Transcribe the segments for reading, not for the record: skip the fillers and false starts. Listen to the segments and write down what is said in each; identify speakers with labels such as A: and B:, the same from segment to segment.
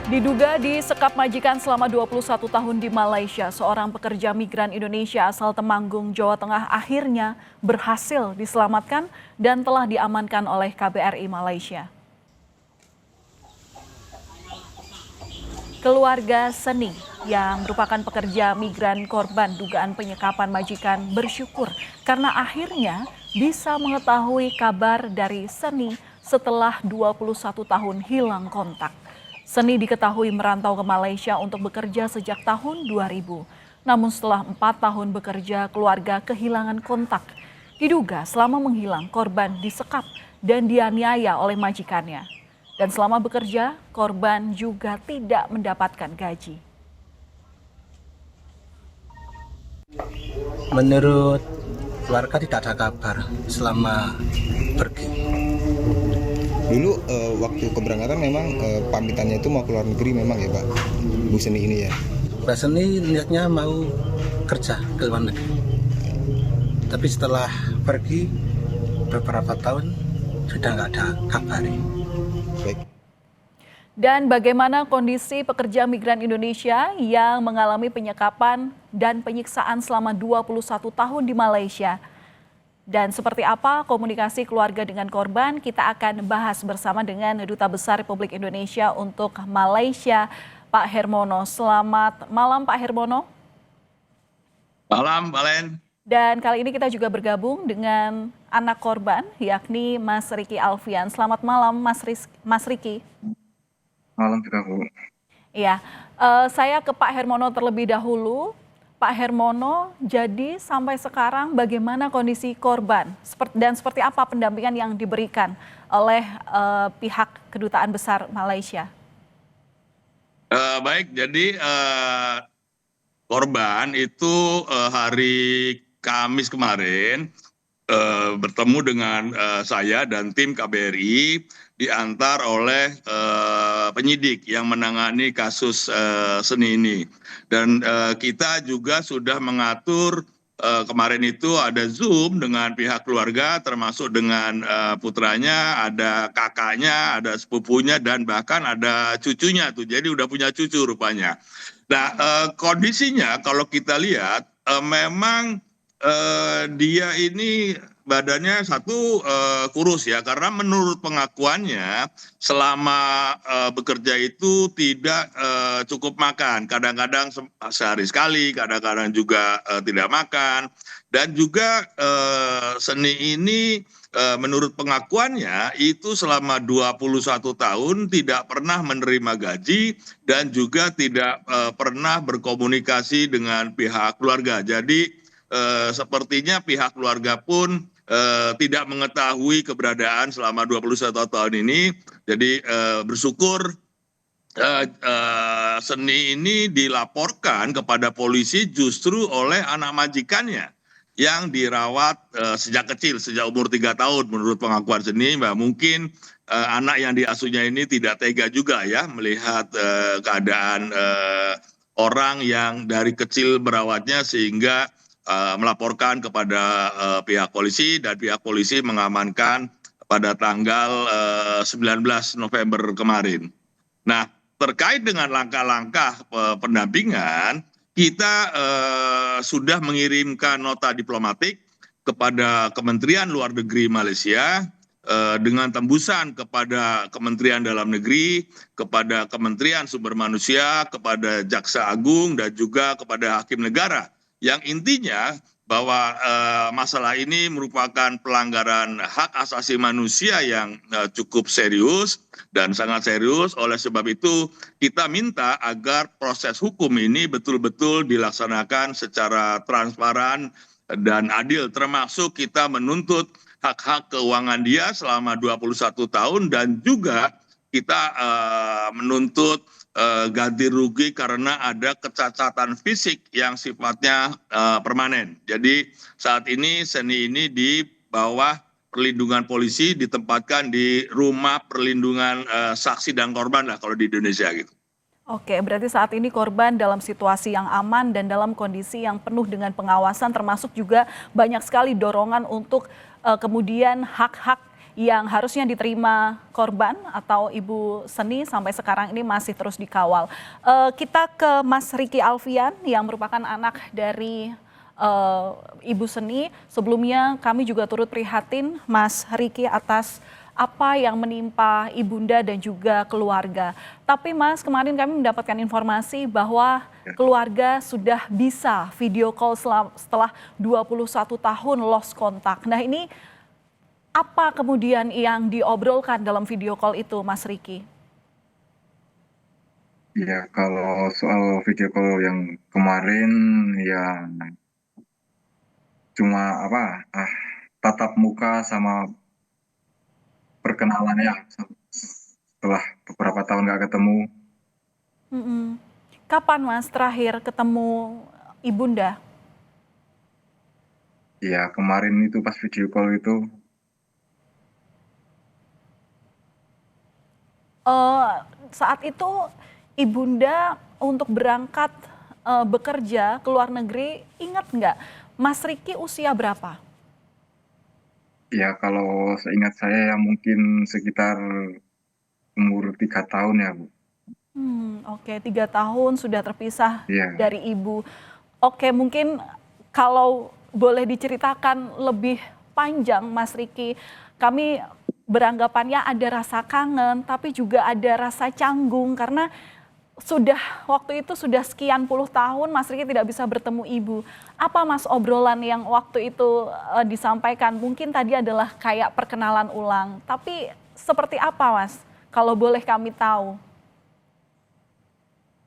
A: Diduga disekap majikan selama 21 tahun di Malaysia, seorang pekerja migran Indonesia asal Temanggung, Jawa Tengah akhirnya berhasil diselamatkan dan telah diamankan oleh KBRI Malaysia. Keluarga Seni yang merupakan pekerja migran korban dugaan penyekapan majikan bersyukur karena akhirnya bisa mengetahui kabar dari Seni setelah 21 tahun hilang kontak. Seni diketahui merantau ke Malaysia untuk bekerja sejak tahun 2000. Namun setelah 4 tahun bekerja, keluarga kehilangan kontak. Diduga selama menghilang, korban disekap dan dianiaya oleh majikannya. Dan selama bekerja, korban juga tidak mendapatkan gaji.
B: Menurut keluarga tidak ada kabar selama pergi.
C: Dulu waktu keberangkatan memang pamitannya itu mau keluar negeri memang ya Pak, Bu Seni ini ya?
B: Mbak Seni niatnya mau kerja ke luar negeri. Tapi setelah pergi beberapa tahun sudah nggak ada kabar.
C: Baik.
A: Dan bagaimana kondisi pekerja migran Indonesia yang mengalami penyekapan dan penyiksaan selama 21 tahun di Malaysia? Dan seperti apa komunikasi keluarga dengan korban, kita akan bahas bersama dengan Duta Besar Republik Indonesia untuk Malaysia, Pak Hermono. Selamat malam Pak Hermono.
D: Malam, Valen.
A: Dan kali ini kita juga bergabung dengan anak korban, yakni Mas Riki Alfian. Selamat malam Mas Riki.
D: Malam juga, Bu.
A: Iya, saya ke Pak Hermono terlebih dahulu. Pak Hermono, jadi sampai sekarang bagaimana kondisi korban dan seperti apa pendampingan yang diberikan oleh pihak Kedutaan Besar Malaysia?
D: Baik, jadi korban itu hari Kamis kemarin bertemu dengan saya dan tim KBRI diantar oleh penyidik yang menangani kasus Seni ini. Dan kita juga sudah mengatur kemarin itu ada Zoom dengan pihak keluarga termasuk dengan putranya, ada kakaknya, ada sepupunya dan bahkan ada cucunya tuh. Jadi udah punya cucu rupanya. Nah, kondisinya kalau kita lihat memang dia ini badannya satu kurus ya, karena menurut pengakuannya selama bekerja itu tidak cukup makan, kadang-kadang sehari sekali, kadang-kadang juga tidak makan. Dan juga Seni ini menurut pengakuannya itu selama 21 tahun tidak pernah menerima gaji dan juga tidak pernah berkomunikasi dengan pihak keluarga. Jadi sepertinya pihak keluarga pun tidak mengetahui keberadaan selama 21 tahun ini. Jadi bersyukur Seni ini dilaporkan kepada polisi justru oleh anak majikannya yang dirawat sejak kecil, sejak umur 3 tahun menurut pengakuan Seni. Mungkin anak yang diasuhnya ini tidak tega juga ya melihat keadaan orang yang dari kecil merawatnya sehingga melaporkan kepada pihak polisi dan pihak polisi mengamankan pada tanggal 19 November kemarin. Nah, terkait dengan langkah-langkah pendampingan, kita sudah mengirimkan nota diplomatik kepada Kementerian Luar Negeri Malaysia dengan tembusan kepada Kementerian Dalam Negeri, kepada Kementerian Sumber Manusia, kepada Jaksa Agung dan juga kepada Hakim Negara. Yang intinya bahwa masalah ini merupakan pelanggaran hak asasi manusia yang cukup serius dan sangat serius. Oleh sebab itu kita minta agar proses hukum ini betul-betul dilaksanakan secara transparan dan adil, termasuk kita menuntut hak-hak keuangan dia selama 21 tahun dan juga kita menuntut ganti rugi karena ada kecacatan fisik yang sifatnya permanen. Jadi saat ini Seni ini di bawah perlindungan polisi, ditempatkan di rumah perlindungan saksi dan korban lah kalau di Indonesia gitu.
A: Oke, berarti saat ini korban dalam situasi yang aman dan dalam kondisi yang penuh dengan pengawasan, termasuk juga banyak sekali dorongan untuk kemudian hak-hak yang harusnya diterima korban atau Ibu Seni sampai sekarang ini masih terus dikawal. Kita ke Mas Riki Alfian yang merupakan anak dari Ibu Seni. Sebelumnya kami juga turut prihatin Mas Riki atas apa yang menimpa ibunda dan juga keluarga. Tapi Mas, kemarin kami mendapatkan informasi bahwa keluarga sudah bisa video call setelah 21 tahun lost kontak. Nah, ini apa kemudian yang diobrolkan dalam video call itu, Mas Riki?
E: Ya, kalau soal video call yang kemarin ya cuma tatap muka sama perkenalan ya setelah beberapa tahun nggak ketemu.
A: Mm-mm. Kapan Mas terakhir ketemu ibunda?
E: Ya, kemarin itu pas video call itu
A: Saat itu ibunda untuk berangkat bekerja ke luar negeri, ingat nggak Mas Riki usia berapa?
E: ya kalau seingat saya ya mungkin sekitar umur 3 tahun ya, Bu.
A: Oke, 3 tahun sudah terpisah
E: Iya.
A: dari ibu. Oke, mungkin kalau boleh diceritakan lebih panjang, Mas Riki, kami beranggapannya ada rasa kangen, tapi juga ada rasa canggung karena waktu itu sudah sekian puluh tahun Mas Riki tidak bisa bertemu ibu. Apa Mas obrolan yang waktu itu disampaikan? Mungkin tadi adalah kayak perkenalan ulang, tapi seperti apa Mas? Kalau boleh kami tahu.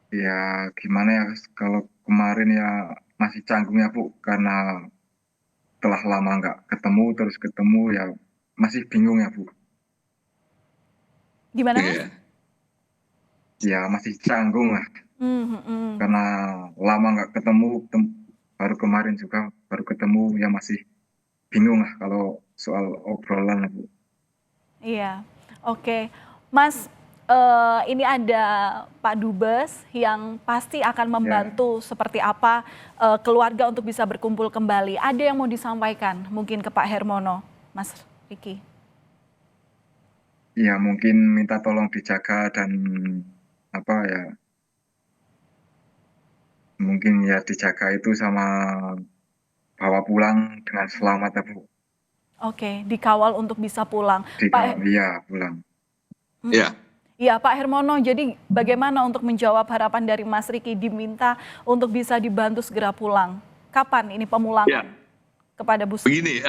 E: Ya gimana ya, kalau kemarin ya masih canggung ya, Bu, karena telah lama nggak ketemu terus ketemu ya masih bingung ya, Bu.
A: Gimana Mas?
D: Iya.
E: Ya masih canggung lah
A: Hmm.
E: karena lama nggak ketemu, baru kemarin juga baru ketemu ya masih bingung lah kalau soal obrolan lah, Bu.
A: Iya, oke. Mas, ini ada Pak Dubes yang pasti akan
E: Ya,
A: membantu seperti apa keluarga untuk bisa berkumpul kembali. Ada yang mau disampaikan mungkin ke Pak Hermono, Mas Riki?
E: ya mungkin minta tolong dijaga dan apa ya, mungkin ya dijaga itu sama bawa pulang dengan selamat ya, Bu.
A: Oke, dikawal untuk bisa pulang.
E: Iya pulang.
D: Ya.
A: Iya, Pak Hermono, jadi bagaimana untuk menjawab harapan dari Mas Riki diminta untuk bisa dibantu segera pulang? Kapan ini pemulangan kepada Bu Sri?
D: Begini,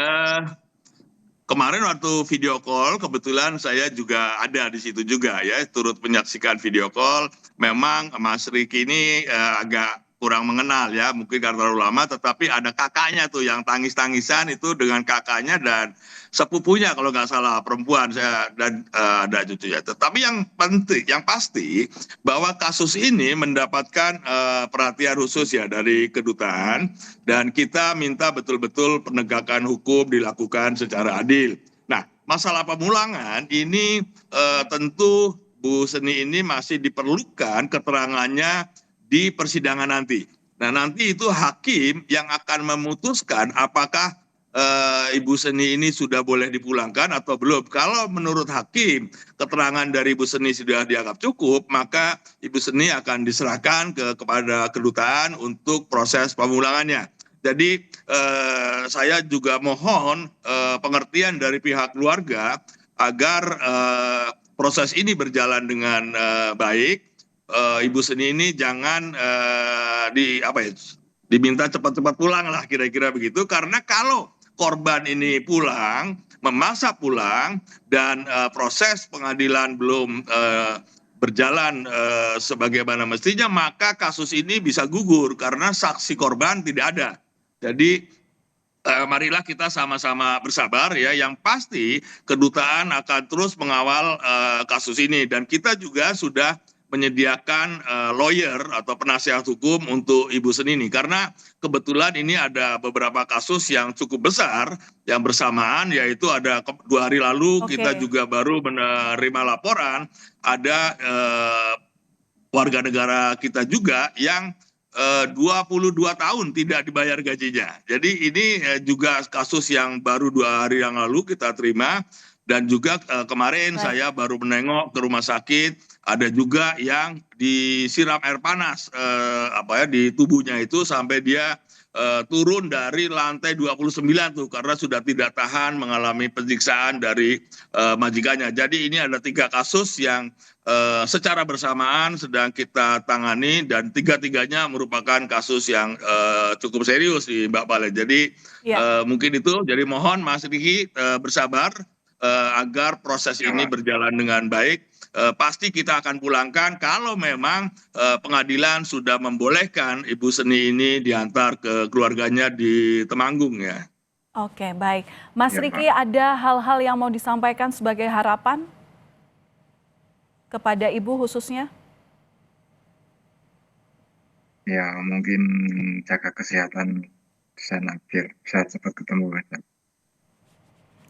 D: kemarin waktu video call kebetulan saya juga ada di situ juga ya, turut menyaksikan video call. Memang Mas Riki ini agak kurang mengenal ya, mungkin karena terlalu lama, tetapi ada kakaknya tuh yang tangis-tangisan itu dengan kakaknya dan sepupunya kalau nggak salah perempuan saya dan ada cucunya. Tetapi yang penting, yang pasti bahwa kasus ini mendapatkan perhatian khusus ya dari kedutaan dan kita minta betul-betul penegakan hukum dilakukan secara adil. Nah, masalah pemulangan ini tentu Bu Seni ini masih diperlukan keterangannya di persidangan nanti. Nah, nanti itu hakim yang akan memutuskan apakah Ibu Seni ini sudah boleh dipulangkan atau belum. Kalau menurut hakim keterangan dari Ibu Seni sudah dianggap cukup, maka Ibu Seni akan diserahkan kepada kedutaan untuk proses pemulangannya. Jadi saya juga mohon pengertian dari pihak keluarga agar proses ini berjalan dengan baik. Ibu Seni ini jangan diminta cepat-cepat pulang lah kira-kira begitu, karena kalau korban ini pulang, memaksa pulang dan proses pengadilan belum berjalan sebagaimana mestinya, maka kasus ini bisa gugur karena saksi korban tidak ada. Jadi marilah kita sama-sama bersabar ya. Yang pasti kedutaan akan terus mengawal kasus ini dan kita juga sudah menyediakan lawyer atau penasihat hukum untuk Ibu Seni ini karena kebetulan ini ada beberapa kasus yang cukup besar yang bersamaan, yaitu ada 2 hari lalu kita juga baru menerima laporan ada warga negara kita juga yang 22 tahun tidak dibayar gajinya. Jadi ini juga kasus yang baru 2 hari yang lalu kita terima Dan juga kemarin
A: Baik.
D: saya baru menengok ke rumah sakit, ada juga yang disiram air panas di tubuhnya itu sampai dia turun dari lantai 29 tuh karena sudah tidak tahan mengalami penyiksaan dari majikannya. Jadi ini ada 3 kasus yang secara bersamaan sedang kita tangani dan tiga-tiganya merupakan kasus yang cukup serius di Mbak Pale. Jadi
A: Ya.
D: mungkin itu. Jadi mohon Mas Riki bersabar agar proses ini berjalan dengan baik. Pasti kita akan pulangkan kalau memang pengadilan sudah membolehkan Ibu Seni ini diantar ke keluarganya di Temanggung ya.
A: Oke, baik. Mas
E: Ya,
A: Riki, ada hal-hal yang mau disampaikan sebagai harapan kepada Ibu khususnya?
E: Ya mungkin jaga kesehatan di sana biar bisa cepat ketemu.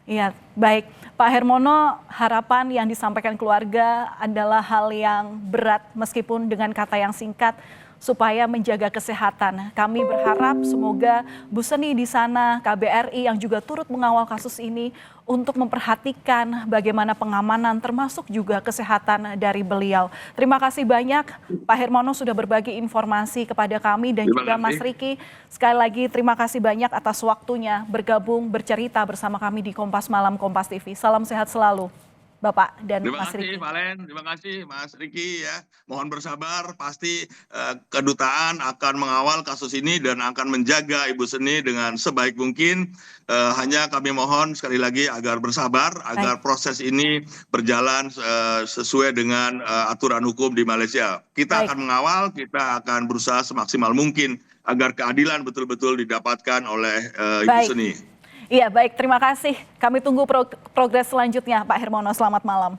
A: Iya, baik. Pak Hermono, harapan yang disampaikan keluarga adalah hal yang berat meskipun dengan kata yang singkat supaya menjaga kesehatan. Kami berharap semoga Bu Seni di sana, KBRI yang juga turut mengawal kasus ini untuk memperhatikan bagaimana pengamanan termasuk juga kesehatan dari beliau. Terima kasih banyak Pak Hermono sudah berbagi informasi kepada kami dan
D: Terima
A: juga
D: kasih.
A: Mas Riki. Sekali lagi terima kasih banyak atas waktunya bergabung bercerita bersama kami di Kompas Malam Kompas TV. Salam sehat selalu Bapak dan
D: Terima
A: Mas
D: kasih
A: Riki.
D: Valen, terima kasih Mas Riki ya. Mohon bersabar, pasti kedutaan akan mengawal kasus ini dan akan menjaga Ibu Seni dengan sebaik mungkin. Hanya kami mohon sekali lagi agar bersabar, agar proses ini berjalan sesuai dengan aturan hukum di Malaysia. Kita
A: Baik.
D: akan mengawal, kita akan berusaha semaksimal mungkin agar keadilan betul-betul didapatkan oleh Ibu
A: Baik.
D: Seni.
A: Iya, baik. Terima kasih. Kami tunggu progres selanjutnya, Pak Hermono. Selamat malam.